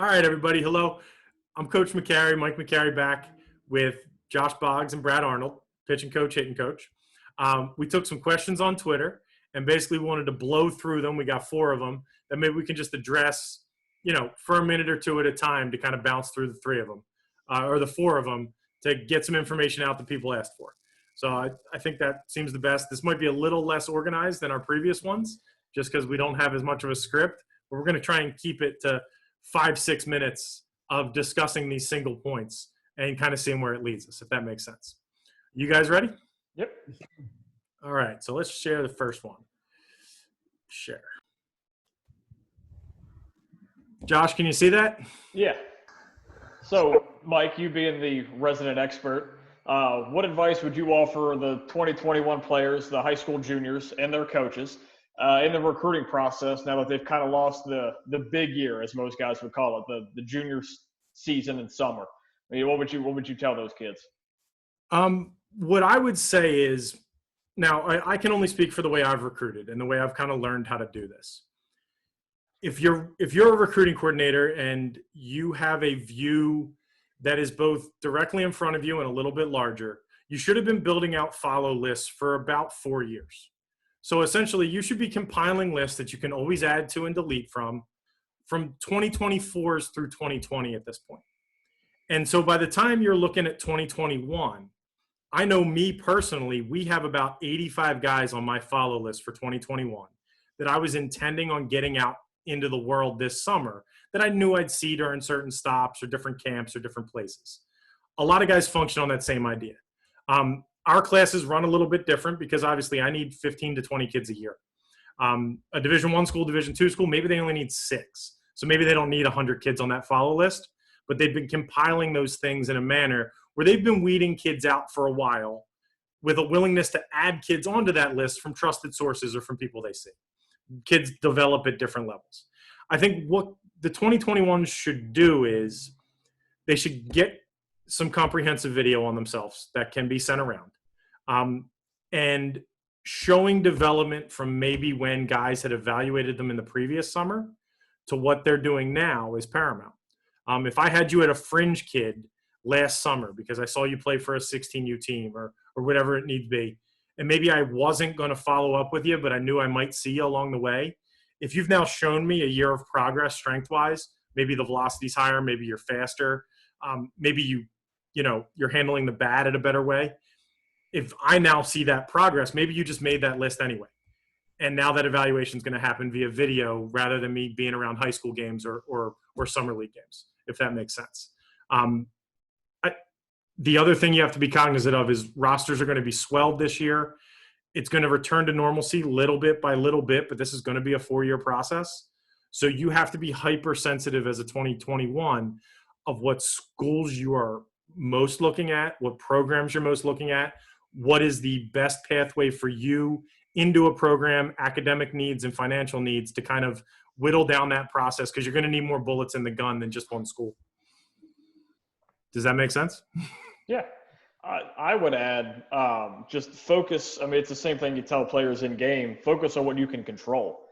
All right, everybody. Hello. I'm Coach McCary, Mike McCary, back with Josh Boggs and Brad Arnold, pitching coach, hitting coach. We took some questions on Twitter and basically wanted to blow through them. We got 4 of them that maybe we can just address, for a minute or two at a time to kind of bounce through the 3 of them or the 4 of them to get some information out that people asked for. So I think that seems the best. This might be a little less organized than our previous ones just because we don't have as much of a script, but we're going to try and keep it to 5-6 minutes of discussing these single points and kind of seeing where it leads us, if that makes sense. You guys ready? Yep. All right, so let's share the first one. Share. Josh, can you see that? Yeah. So, Mike, you being the resident expert, what advice would you offer the 2021 players, the high school juniors, and their coaches in the recruiting process now that they've kind of lost the big year, as most guys would call it, the junior season and summer? I mean, what would you tell those kids? What I would say is, now I can only speak for the way I've recruited and the way I've kind of learned how to do this. If you're a recruiting coordinator and you have a view that is both directly in front of you and a little bit larger, you should have been building out follow lists for about 4 years. So essentially, you should be compiling lists that you can always add to and delete from 2024s through 2020 at this point. And so by the time you're looking at 2021, I know me personally, we have about 85 guys on my follow list for 2021 that I was intending on getting out into the world this summer that I knew I'd see during certain stops or different camps or different places. A lot of guys function on that same idea. Our classes run a little bit different because obviously I need 15 to 20 kids a year. A Division I school, Division II school, maybe they only need 6. So maybe they don't need 100 kids on that follow list, but they've been compiling those things in a manner where they've been weeding kids out for a while with a willingness to add kids onto that list from trusted sources or from people they see. Kids develop at different levels. I think what the 2021s should do is they should get some comprehensive video on themselves that can be sent around. And showing development from maybe when guys had evaluated them in the previous summer to what they're doing now is paramount. If I had you at a fringe kid last summer because I saw you play for a 16U team or whatever it needs to be, and maybe I wasn't going to follow up with you, but I knew I might see you along the way. If you've now shown me a year of progress strength-wise, maybe the velocity's higher, maybe you're faster, maybe you're handling the bat in a better way. If I now see that progress, maybe you just made that list anyway. And now that evaluation is going to happen via video rather than me being around high school games or summer league games, if that makes sense. The other thing you have to be cognizant of is rosters are going to be swelled this year. It's going to return to normalcy little bit by little bit, but this is going to be a 4-year process. So you have to be hypersensitive as a 2021 of what schools you are most looking at, what programs you're most looking at, what is the best pathway for you into a program, academic needs and financial needs to kind of whittle down that process because you're going to need more bullets in the gun than just one school. Does that make sense? Yeah. I would add just focus. I mean, it's the same thing you tell players in game. Focus on what you can control.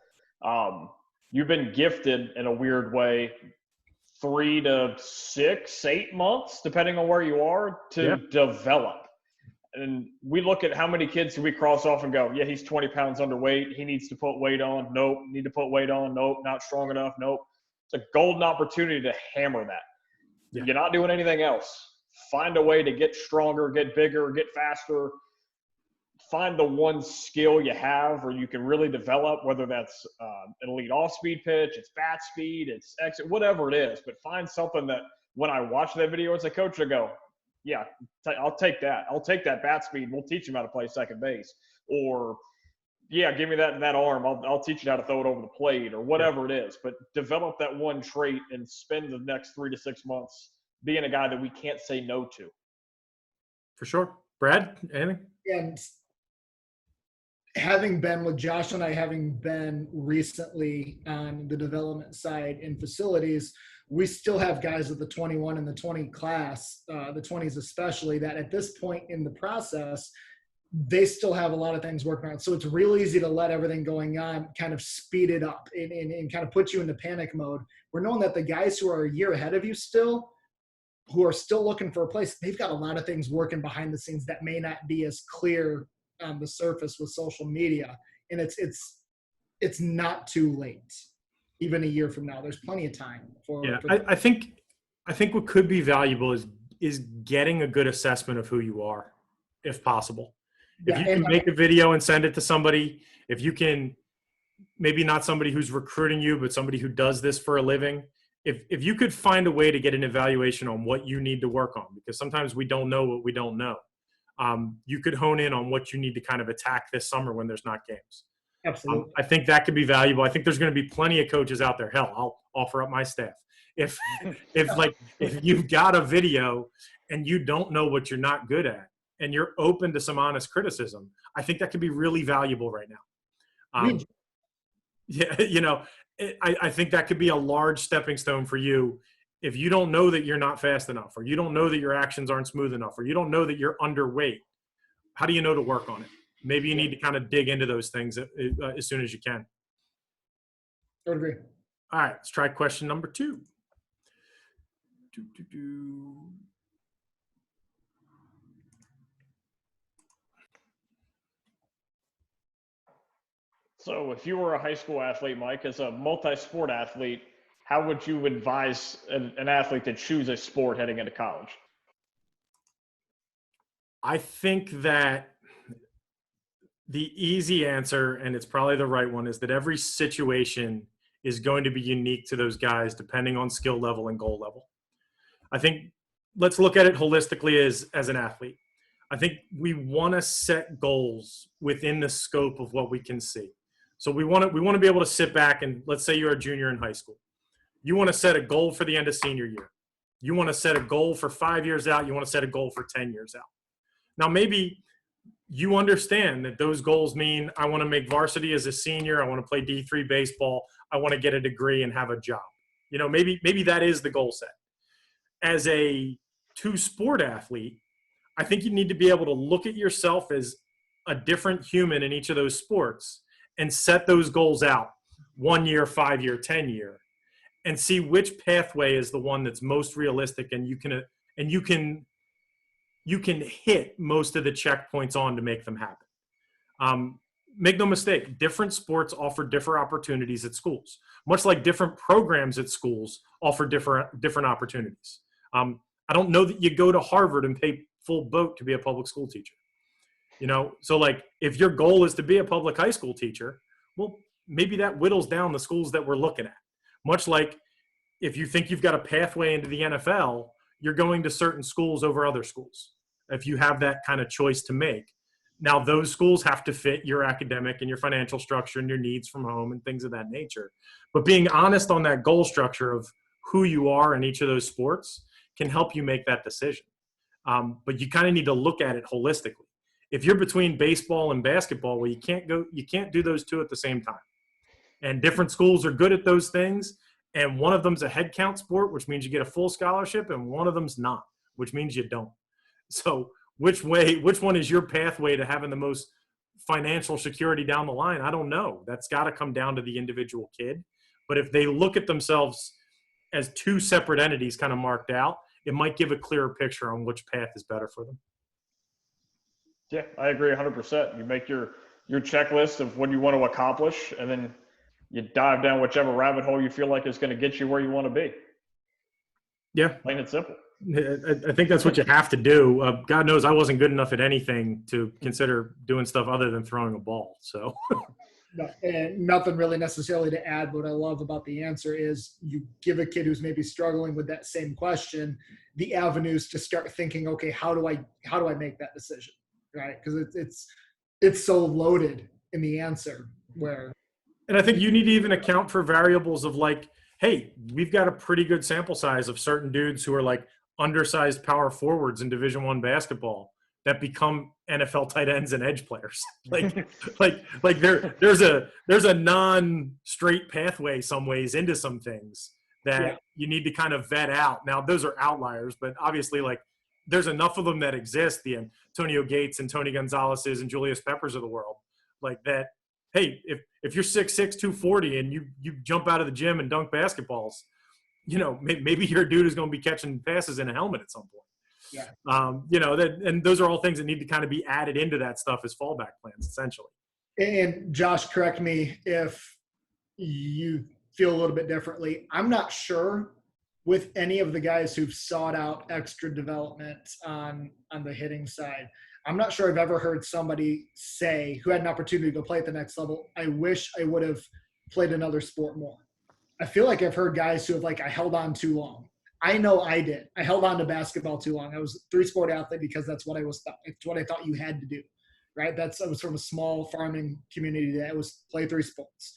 You've been gifted in a weird way 3 to 6, 8 months, depending on where you are, to develop. And we look at how many kids do we cross off and go, yeah, he's 20 pounds underweight. He needs to put weight on. Nope. Need to put weight on. Nope. Not strong enough. Nope. It's a golden opportunity to hammer that. Yeah. You're not doing anything else. Find a way to get stronger, get bigger, get faster. Find the one skill you have or you can really develop, whether that's an elite off-speed pitch, it's bat speed, it's exit, whatever it is. But find something that when I watch that video as a coach, I go, yeah, I'll take that. I'll take that bat speed. We'll teach him how to play second base. Or, yeah, give me that arm. I'll teach you how to throw it over the plate or whatever it is. But develop that one trait and spend the next 3 to 6 months being a guy that we can't say no to. For sure. Brad, anything? And having been with Josh and I, having been recently on the development side in facilities, we still have guys of the 21 and the 20 class, the 20s especially, that at this point in the process they still have a lot of things working on. So it's real easy to let everything going on kind of speed it up and kind of put you into panic mode. We're knowing that the guys who are a year ahead of you still, who are still looking for a place, they've got a lot of things working behind the scenes that may not be as clear on the surface with social media. And it's not too late. Even a year from now, there's plenty of time for. Yeah, I think what could be valuable is getting a good assessment of who you are, if possible. If you can make a video and send it to somebody, if you can, maybe not somebody who's recruiting you, but somebody who does this for a living, if you could find a way to get an evaluation on what you need to work on, because sometimes we don't know what we don't know. You could hone in on what you need to kind of attack this summer when there's not games. Absolutely. I think that could be valuable. I think there's going to be plenty of coaches out there. Hell, I'll offer up my staff. If you've got a video and you don't know what you're not good at, and you're open to some honest criticism, I think that could be really valuable right now. Yeah, I think that could be a large stepping stone for you. If you don't know that you're not fast enough, or you don't know that your actions aren't smooth enough, or you don't know that you're underweight, how do you know to work on it? Maybe you need to kind of dig into those things as soon as you can. I would agree. All right, let's try question number 2. So if you were a high school athlete, Mike, as a multi-sport athlete, how would you advise an athlete to choose a sport heading into college? I think that the easy answer, and it's probably the right one, is that every situation is going to be unique to those guys depending on skill level and goal level. I think let's look at it holistically as an athlete. I think we want to set goals within the scope of what we can see. So we want to be able to sit back and, let's say you're a junior in high school. You want to set a goal for the end of senior year. You want to set a goal for 5 years out. You want to set a goal for 10 years out. Now, maybe you understand that those goals mean I want to make varsity as a senior. I want to play D3 baseball. I want to get a degree and have a job. Maybe that is the goal set. As a 2-sport athlete, I think you need to be able to look at yourself as a different human in each of those sports and set those goals out 1 year, 5 year, 10 year, and see which pathway is the one that's most realistic and you can hit most of the checkpoints on to make them happen. Make no mistake, different sports offer different opportunities at schools, much like different programs at schools offer different opportunities. I don't know that you go to Harvard and pay full boat to be a public school teacher. So like if your goal is to be a public high school teacher, well, maybe that whittles down the schools that we're looking at. Much like if you think you've got a pathway into the NFL, you're going to certain schools over other schools. If you have that kind of choice to make. Now, those schools have to fit your academic and your financial structure and your needs from home and things of that nature. But being honest on that goal structure of who you are in each of those sports can help you make that decision. But you kind of need to look at it holistically. If you're between baseball and basketball, well, you can't do those two at the same time. And different schools are good at those things. And one of them's a head count sport, which means you get a full scholarship, and one of them's not, which means you don't. So which one is your pathway to having the most financial security down the line? I don't know. That's got to come down to the individual kid. But if they look at themselves as 2 separate entities kind of marked out, it might give a clearer picture on which path is better for them. Yeah, I agree 100%. You make your checklist of what you want to accomplish, and then you dive down whichever rabbit hole you feel like is going to get you where you want to be. Yeah. Plain and simple. I think that's what you have to do. God knows I wasn't good enough at anything to consider doing stuff other than throwing a ball. So and nothing really necessarily to add. What I love about the answer is you give a kid who's maybe struggling with that same question the avenues to start thinking, okay, how do I make that decision, right? Because it's so loaded in the answer where. And I think you need to even account for variables of like, hey, we've got a pretty good sample size of certain dudes who are like undersized power forwards in Division I basketball that become NFL tight ends and edge players. like there's a non-straight pathway some ways into some things that you need to kind of vet out. Now those are outliers, but obviously like there's enough of them that exist, the Antonio Gates and Tony Gonzalez's and Julius Peppers of the world, like that. Hey, if you're 6'6", 240 and you jump out of the gym and dunk basketballs, maybe you're a dude who's going to be catching passes in a helmet at some point. Yeah. And those are all things that need to kind of be added into that stuff as fallback plans, essentially. And Josh, correct me if you feel a little bit differently. I'm not sure with any of the guys who've sought out extra development on the hitting side. I'm not sure I've ever heard somebody say who had an opportunity to go play at the next level, I wish I would have played another sport more. I feel like I've heard guys who have I held on too long. I know I did. I held on to basketball too long. I was a three-sport athlete because that's what it's what I thought you had to do, right? I was from a small farming community that was play three sports.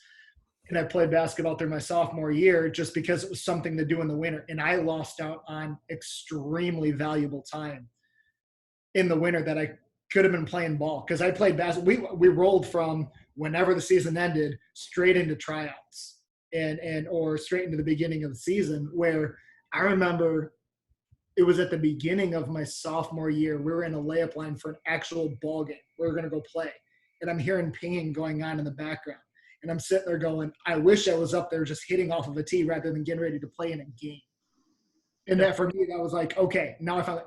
And I played basketball through my sophomore year just because it was something to do in the winter. And I lost out on extremely valuable time in the winter that I could have been playing ball. Because I played basketball. We rolled from whenever the season ended straight into tryouts or straight into the beginning of the season, where I remember it was at the beginning of my sophomore year. We were in a layup line for an actual ball game. We were going to go play. And I'm hearing pinging going on in the background. And I'm sitting there going, I wish I was up there just hitting off of a tee rather than getting ready to play in a game. And that for me, that was like, okay, now I found it.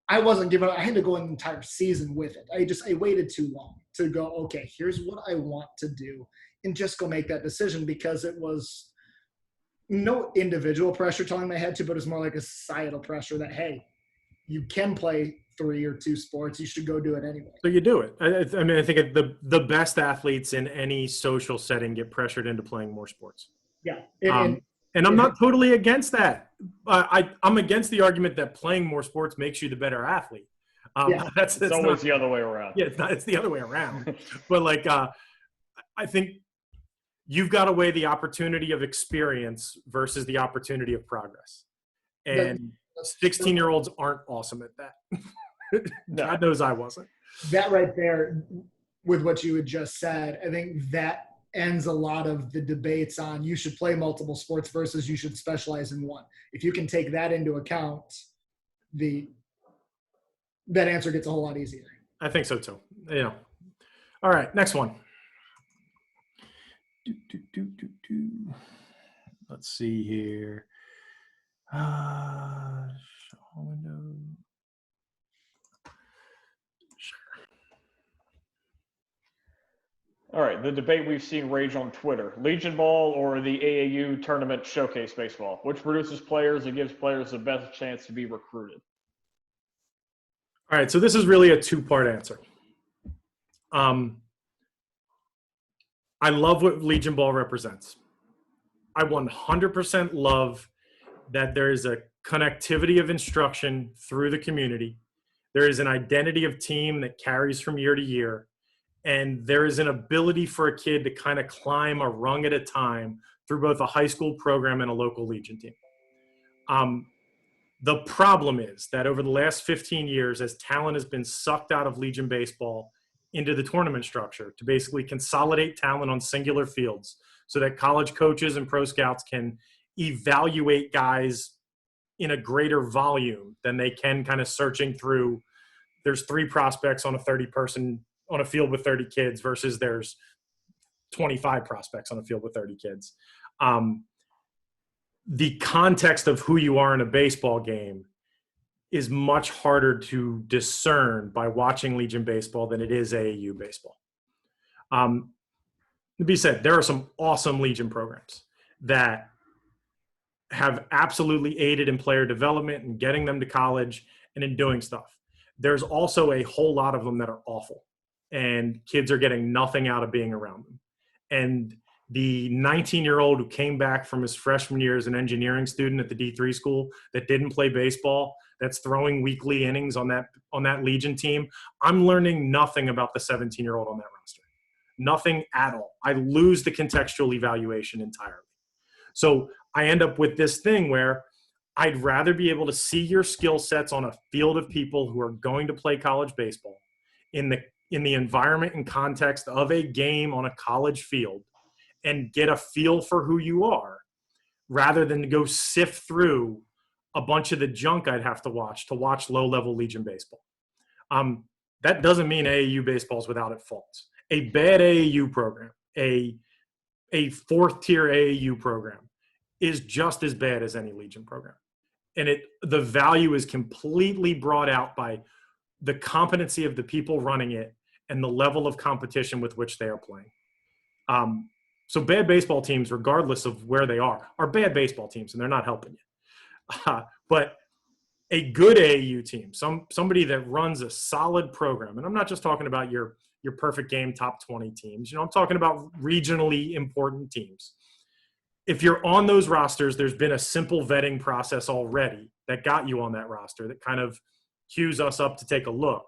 I wasn't giving up. I had to go an entire season with it. I waited too long to go, okay, here's what I want to do, and just go make that decision, because it was no individual pressure telling my head to, but it was more like a societal pressure that, hey, you can play 3 or 2 sports. You should go do it anyway. So you do it. I think the best athletes in any social setting get pressured into playing more sports. Yeah. And I'm not totally against that. I'm against the argument that playing more sports makes you the better athlete. That's it's always the other way around. Yeah, it's the other way around. But I think you've got to weigh the opportunity of experience versus the opportunity of progress. And 16-year-olds aren't awesome at that. God knows I wasn't. That right there, with what you had just said, I think that ends a lot of the debates on you should play multiple sports versus you should specialize in one. If you can take that into account, that answer gets a whole lot easier. I think so too. All right, next one. Let's see here. Show window. All right, the debate we've seen rage on Twitter: Legion Ball or the AAU tournament showcase baseball? Which produces players and gives players the best chance to be recruited? All right, so this is really a 2-part answer. I love what Legion Ball represents. I 100% love that there is a connectivity of instruction through the community. There is an identity of team that carries from year to year. And there is an ability for a kid to kind of climb a rung at a time through both a high school program and a local Legion team. The problem is that over the last 15 years, as talent has been sucked out of Legion baseball into the tournament structure to basically consolidate talent on singular fields so that college coaches and pro scouts can evaluate guys in a greater volume than they can kind of searching through. There's 3 prospects on a 30-person on a field with 30 kids versus there's 25 prospects on a field with 30 kids. The context of who you are in a baseball game is much harder to discern by watching Legion baseball than it is AAU baseball. To be said, there are some awesome Legion programs that have absolutely aided in player development and getting them to college and in doing stuff. There's also a whole lot of them that are awful, and kids are getting nothing out of being around them. And the 19-year-old who came back from his freshman year as an engineering student at the D3 school that didn't play baseball, that's throwing weekly innings on that Legion team, I'm learning nothing about the 17-year-old on that roster. Nothing at all. I lose the contextual evaluation entirely. So I end up with this thing where I'd rather be able to see your skill sets on a field of people who are going to play college baseball in the environment and context of a game on a college field and get a feel for who you are, rather than to go sift through a bunch of the junk I'd have to watch low-level Legion baseball. That doesn't mean AAU baseball is without its faults. A bad AAU program, a fourth-tier AAU program is just as bad as any Legion program. And the value is completely brought out by the competency of the people running it and the level of competition with which they are playing. So bad baseball teams, regardless of where they are bad baseball teams, and they're not helping you. But a good AAU team, somebody that runs a solid program, and I'm not just talking about your perfect game top 20 teams. I'm talking about regionally important teams. If you're on those rosters, there's been a simple vetting process already that got you on that roster that kind of cues us up to take a look.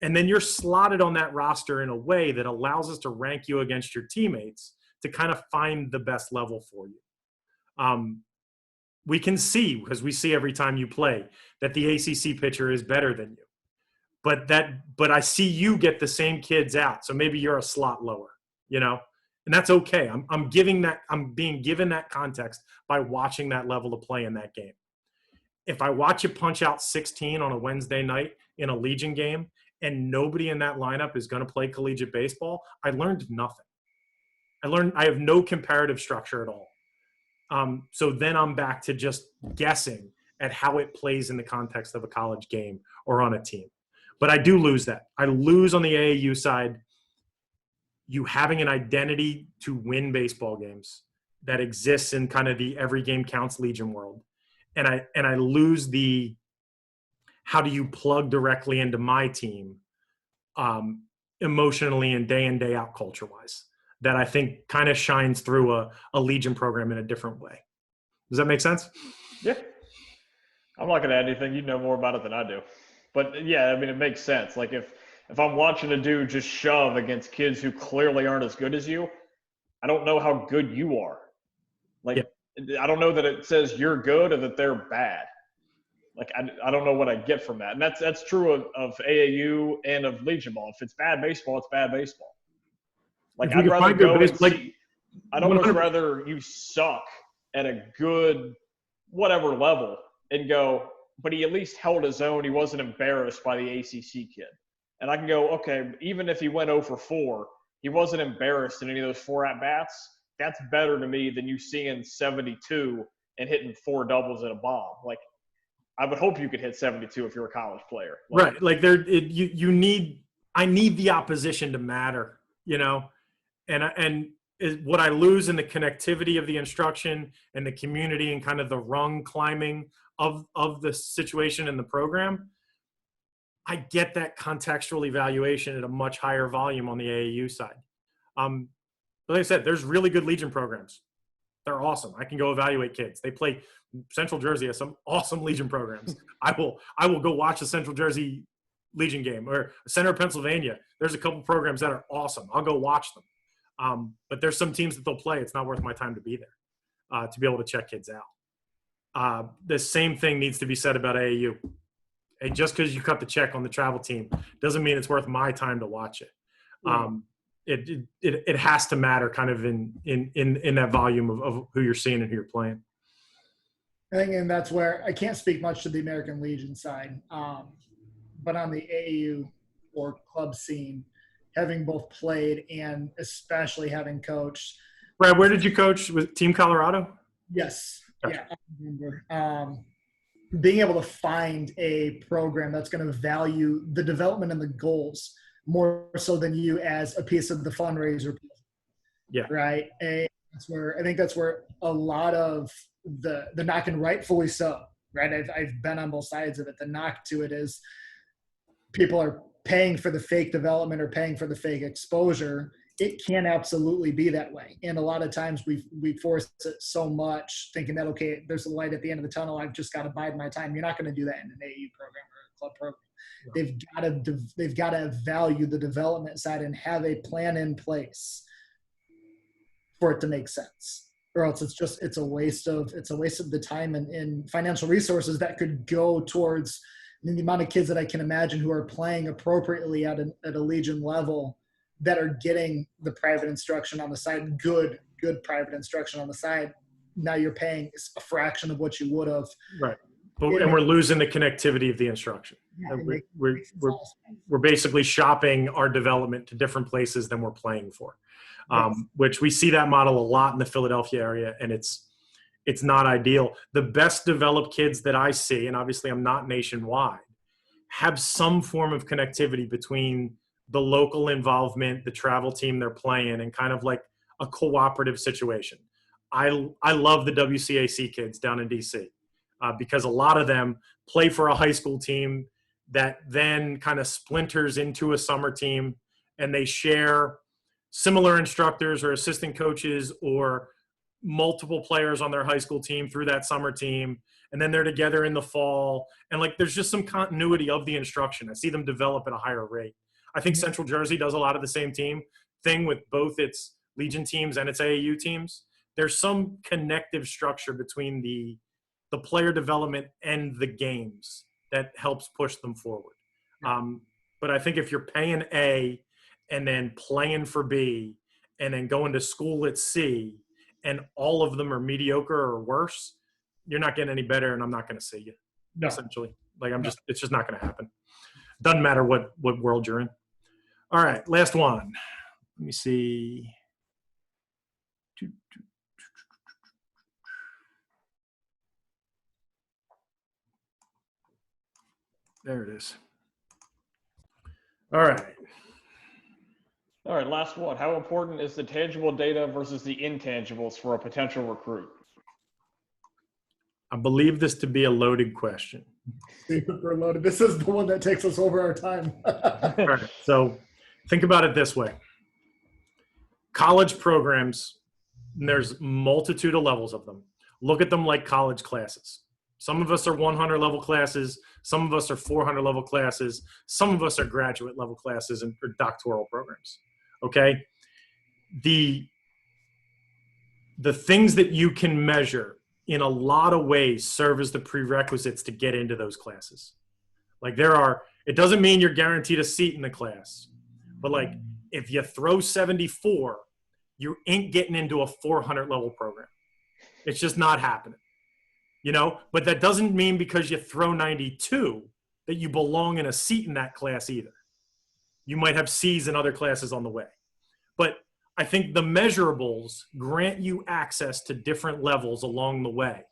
And then you're slotted on that roster in a way that allows us to rank you against your teammates to kind of find the best level for you. We can see, because we see every time you play, that the ACC pitcher is better than you. But I see you get the same kids out, so maybe you're a slot lower, and that's okay. I'm being given that context by watching that level of play in that game. If I watch you punch out 16 on a Wednesday night in a Legion game and nobody in that lineup is going to play collegiate baseball, I learned nothing. I have no comparative structure at all. So then I'm back to just guessing at how it plays in the context of a college game or on a team. But I do lose that. I lose on the AAU side, you having an identity to win baseball games that exists in kind of the every game counts Legion world. And I lose the how do you plug directly into my team emotionally and day out culture-wise that I think kind of shines through a Legion program in a different way. Does that make sense? Yeah. I'm not going to add anything. You know more about it than I do. But, yeah, I mean, it makes sense. Like, if I'm watching a dude just shove against kids who clearly aren't as good as you, I don't know how good you are. Like, I don't know that it says you're good or that they're bad. Like, I don't know what I get from that. And that's true of AAU and of Legion ball. If it's bad baseball, it's bad baseball. Like, I'd rather go and see – I'd almost rather you suck at a good whatever level and go, but he at least held his own. He wasn't embarrassed by the ACC kid. And I can go, okay, even if he went 0 for 4, he wasn't embarrassed in any of those 4 at-bats. That's better to me than you seeing 72 and hitting 4 doubles and a bomb. Like, I would hope you could hit 72 if you're a college player. Like, right. Like, I need the opposition to matter, And what I lose in the connectivity of the instruction and the community and kind of the rung climbing of the situation in the program, I get that contextual evaluation at a much higher volume on the AAU side. But like I said, there's really good Legion programs. They're awesome. I can go evaluate kids. They play Central Jersey has some awesome Legion programs. I will go watch a Central Jersey Legion game or Center of Pennsylvania. There's a couple programs that are awesome. I'll go watch them. But there's some teams that they'll play. It's not worth my time to be there to be able to check kids out. The same thing needs to be said about AAU. And just because you cut the check on the travel team doesn't mean it's worth my time to watch it. It has to matter kind of in that volume of who you're seeing and who you're playing. I think, and that's where I can't speak much to the American Legion side, but on the AAU or club scene, having both played and especially having coached. Brad, where did you coach? Was Team Colorado? Yes. Gotcha. Yeah, I remember. Being able to find a program that's going to value the development and the goals more so than you as a piece of the fundraiser. Yeah. Right. And I think that's where a lot of the knock, and rightfully so. Right. I've been on both sides of it. The knock to it is people are paying for the fake development or paying for the fake exposure. It can absolutely be that way. And a lot of times we force it so much thinking that, okay, there's a light at the end of the tunnel. I've just got to bide my time. You're not going to do that in an AAU program or a club program. Yeah. They've got to value the development side and have a plan in place for it to make sense, or else it's a waste of the time and financial resources that could go towards the amount of kids that I can imagine who are playing appropriately at a Legion level that are getting the private instruction on the side, good private instruction on the side. Now you're paying a fraction of what you would have. Right. and we're losing the connectivity of the instruction. Yeah, We're basically shopping our development to different places than we're playing for, which we see that model a lot in the Philadelphia area, and it's not ideal. The best developed kids that I see, and obviously I'm not nationwide, have some form of connectivity between the local involvement, the travel team they're playing, and kind of like a cooperative situation. I love the WCAC kids down in DC because a lot of them play for a high school team that then kind of splinters into a summer team, and they share similar instructors or assistant coaches or multiple players on their high school team through that summer team. And then they're together in the fall. And like, there's just some continuity of the instruction. I see them develop at a higher rate. I think Central Jersey does a lot of the same thing with both its Legion teams and its AAU teams. There's some connective structure between the player development and the games that helps push them forward. But I think if you're paying A and then playing for B and then going to school at C and all of them are mediocre or worse, you're not getting any better, and I'm not going to see you. No. Essentially. Like it's just not going to happen. Doesn't matter what world you're in. All right, last one. Let me see. There it is. All right. All right, last one. How important is the tangible data versus the intangibles for a potential recruit? I believe this to be a loaded question. Super loaded. This is the one that takes us over our time. All right, so think about it this way. College programs, there's multitude of levels of them. Look at them like college classes. Some of us are 100 level classes. Some of us are 400 level classes. Some of us are graduate level classes and or doctoral programs. Okay. The things that you can measure in a lot of ways serve as the prerequisites to get into those classes. Like it doesn't mean you're guaranteed a seat in the class, but like if you throw 74, you ain't getting into a 400 level program. It's just not happening. But that doesn't mean because you throw 92 that you belong in a seat in that class either. You might have C's in other classes on the way. But I think the measurables grant you access to different levels along the way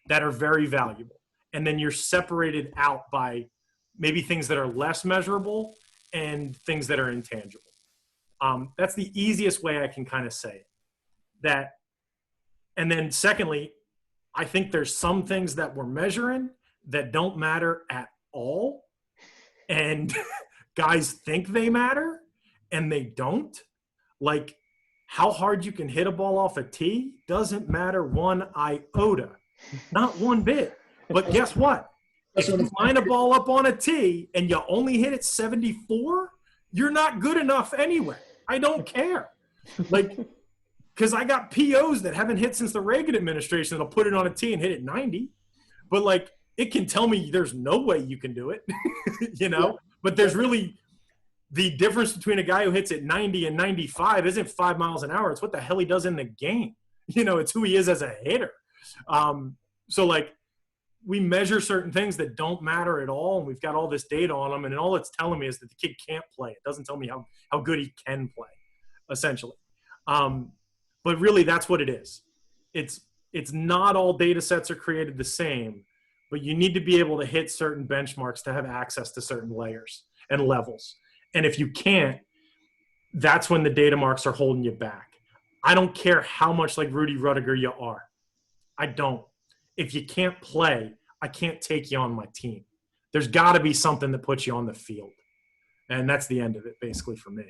that are very valuable. And then you're separated out by maybe things that are less measurable and things that are intangible. That's the easiest way I can kind of say it. And then secondly, I think there's some things that we're measuring that don't matter at all. And guys think they matter and they don't. Like how hard you can hit a ball off a tee doesn't matter one iota, not one bit. But guess what? If you line a ball up on a tee and you only hit it 74, you're not good enough anyway. I don't care. Like, because I got POs that haven't hit since the Reagan administration that'll put it on a tee and hit it 90. But, like, it can tell me there's no way you can do it, Yeah. But there's really the difference between a guy who hits it 90 and 95 isn't 5 miles an hour. It's what the hell he does in the game. It's who he is as a hitter. So, like, we measure certain things that don't matter at all, and we've got all this data on them, and all it's telling me is that the kid can't play. It doesn't tell me how good he can play, essentially. But really, that's what it is. It's not all data sets are created the same, but you need to be able to hit certain benchmarks to have access to certain layers and levels. And if you can't, that's when the data marks are holding you back. I don't care how much like Rudy Rudiger you are. I don't. If you can't play, I can't take you on my team. There's got to be something that puts you on the field. And that's the end of it, basically, for me.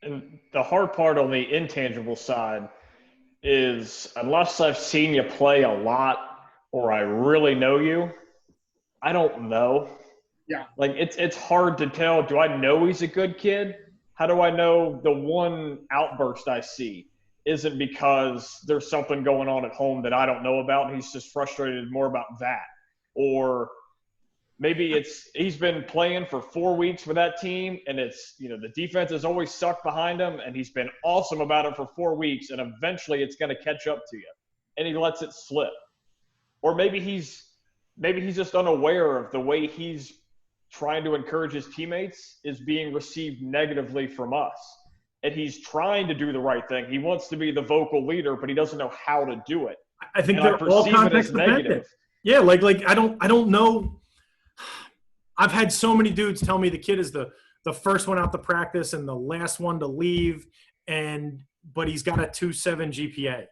And the hard part on the intangible side is unless I've seen you play a lot or I really know you, I don't know. Yeah. Like it's hard to tell. Do I know he's a good kid? How do I know the one outburst I see isn't because there's something going on at home that I don't know about and he's just frustrated more about that? Or maybe he's been playing for 4 weeks for that team and it's, the defense has always sucked behind him and he's been awesome about it for 4 weeks and eventually it's going to catch up to you and he lets it slip. Or maybe he's maybe he's just unaware of the way he's trying to encourage his teammates is being received negatively from us. And he's trying to do the right thing. He wants to be the vocal leader, but he doesn't know how to do it. I think And I they're all perceive it context as dependent. negative. Yeah, like I don't know. I've had so many dudes tell me the kid is the first one out to practice and the last one to leave, but he's got a 2.7 GPA.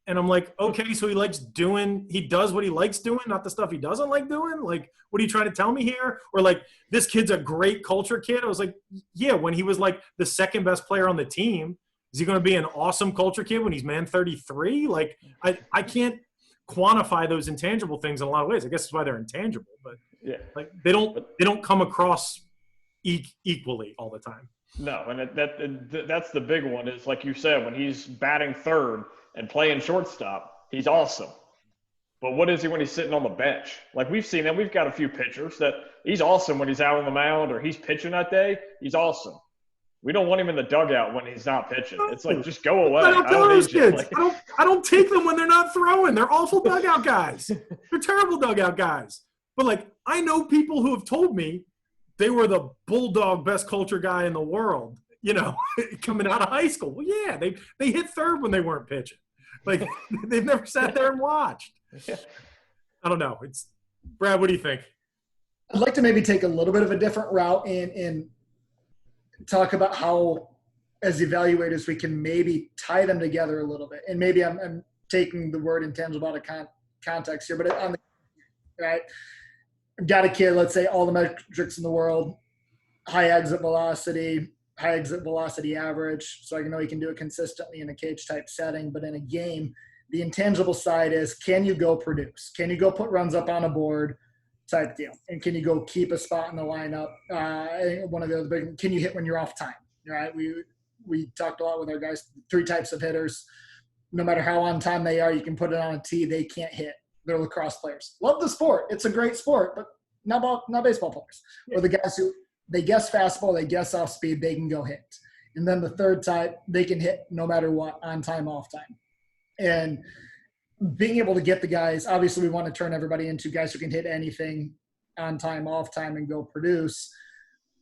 And I'm like, okay, so he does what he likes doing, not the stuff he doesn't like doing? Like, what are you trying to tell me here? Or like, this kid's a great culture kid. I was like, yeah, when he was like the second best player on the team, is he going to be an awesome culture kid when he's man 33? Like, I can't quantify those intangible things in a lot of ways. I guess that's why they're intangible, but Yeah. like they don't come across equally all the time. No, and that's the big one is, like you said, when he's batting third and playing shortstop, he's awesome. But what is he when he's sitting on the bench? Like, we've seen that. We've got a few pitchers that he's awesome when he's out on the mound or he's pitching that day. He's awesome. We don't want him in the dugout when he's not pitching. It's like, just go away. I don't tell those kids. Like, I don't take them when they're not throwing. They're awful dugout guys. They're terrible dugout guys. But like, I know people who have told me they were the bulldog best culture guy in the world, coming out of high school. Well, yeah, they hit third when they weren't pitching. Like, they've never sat there and watched. I don't know. Brad, what do you think? I'd like to maybe take a little bit of a different route and talk about how, as evaluators, we can maybe tie them together a little bit. And maybe I'm taking the word intangible out of context here, but right, I've got a kid, let's say all the metrics in the world, high exit velocity average, so I know he can do it consistently in a cage type setting. But in a game, the intangible side is, can you go produce? Can you go put runs up on a board type deal? And can you go keep a spot in the lineup? One of the other big, can you hit when you're off time? Right? We talked a lot with our guys, 3 types of hitters. No matter how on time they are, you can put it on a tee, they can't hit. They're lacrosse players. Love the sport. It's a great sport, but not baseball players. Or the guys who, they guess fastball, they guess off speed, they can go hit. And then the third type, they can hit no matter what, on time, off time. And being able to get the guys, obviously we want to turn everybody into guys who can hit anything on time, off time, and go produce,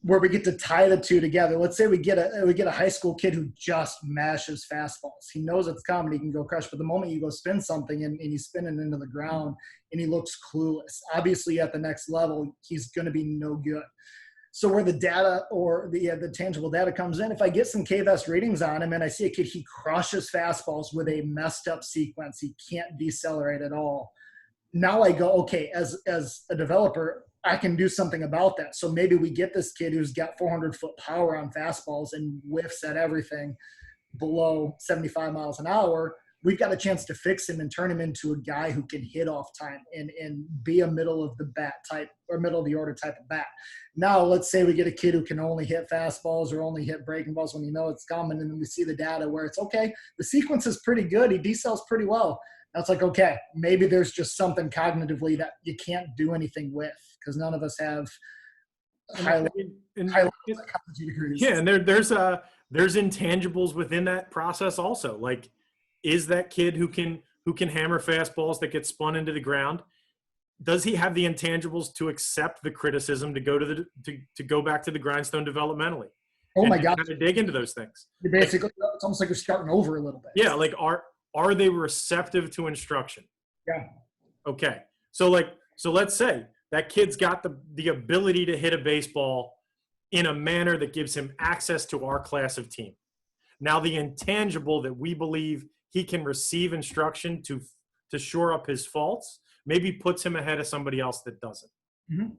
where we get to tie the two together. Let's say we get a high school kid who just mashes fastballs. He knows it's coming, he can go crush, but the moment you go spin something and he's spinning into the ground and he looks clueless, obviously at the next level, he's going to be no good. So where the data or the tangible data comes in, if I get some KVS readings on him and I see a kid, he crushes fastballs with a messed up sequence, he can't decelerate at all. Now I go, okay, as a developer, I can do something about that. So maybe we get this kid who's got 400-foot power on fastballs and whiffs at everything below 75 miles an hour. We've got a chance to fix him and turn him into a guy who can hit off time and be a middle of the bat type or middle of the order type of bat. Now, let's say we get a kid who can only hit fastballs or only hit breaking balls when you know it's coming, and then we see the data where it's okay, the sequence is pretty good, he decels pretty well. Now it's like, okay, maybe there's just something cognitively that you can't do anything with because none of us have high level psychology degrees. Yeah, and there's intangibles within that process also. Like, is that kid who can hammer fastballs that get spun into the ground? Does he have the intangibles to accept the criticism to go to go back to the grindstone developmentally? Oh my God! Kind of dig into those things. You're basically, it's almost like you're starting over a little bit. Yeah, like are they receptive to instruction? Yeah. Okay. So let's say that kid's got the ability to hit a baseball in a manner that gives him access to our class of team. Now the intangible that we believe he can receive instruction to shore up his faults maybe puts him ahead of somebody else that doesn't,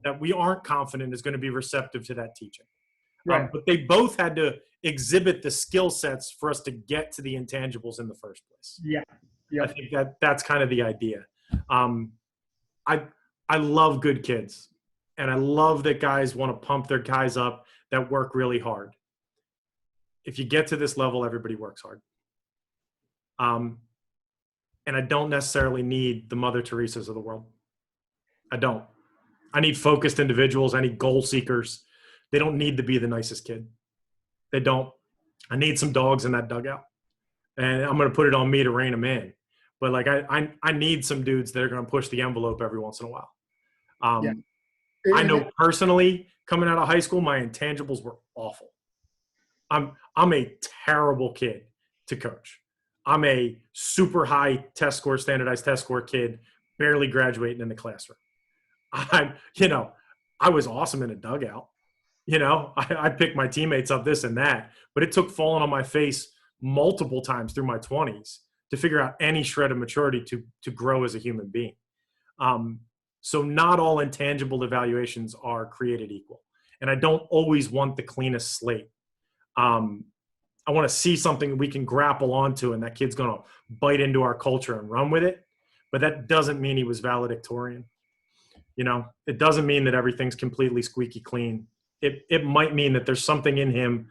that we aren't confident is going to be receptive to that teaching. Right. But they both had to exhibit the skill sets for us to get to the intangibles in the first place. Yeah. Yeah. I think that's kind of the idea. I love good kids, and I love that guys want to pump their guys up that work really hard. If you get to this level, everybody works hard. And I don't necessarily need the Mother Teresas of the world. I don't. I need focused individuals. I need goal seekers. They don't need to be the nicest kid. They don't. I need some dogs in that dugout. And I'm going to put it on me to rein them in. But like I need some dudes that are going to push the envelope every once in a while. Yeah. I know personally, coming out of high school, my intangibles were awful. I'm a terrible kid to coach. I'm a super high test score, standardized test score kid, barely graduating in the classroom. I was awesome in a dugout. I picked my teammates up this and that, but it took falling on my face multiple times through my 20s to figure out any shred of maturity to grow as a human being. So not all intangible evaluations are created equal. And I don't always want the cleanest slate. I want to see something we can grapple onto and that kid's going to bite into our culture and run with it. But that doesn't mean he was valedictorian. It doesn't mean that everything's completely squeaky clean. It might mean that there's something in him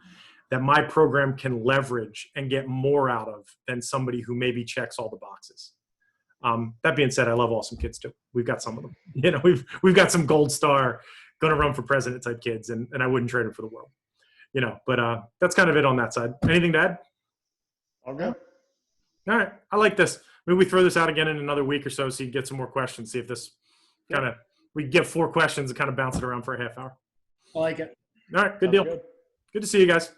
that my program can leverage and get more out of than somebody who maybe checks all the boxes. That being said, I love awesome kids too. We've got some of them. We've got some gold star, going to run for president type kids, and I wouldn't trade them for the world. But that's kind of it on that side. Anything to add? All good. All right. I like this. Maybe we throw this out again in another week or so you can get some more questions, see if this kind of – we get 4 questions and kind of bounce it around for a half hour. I like it. All right. Good deal. Good to see you guys.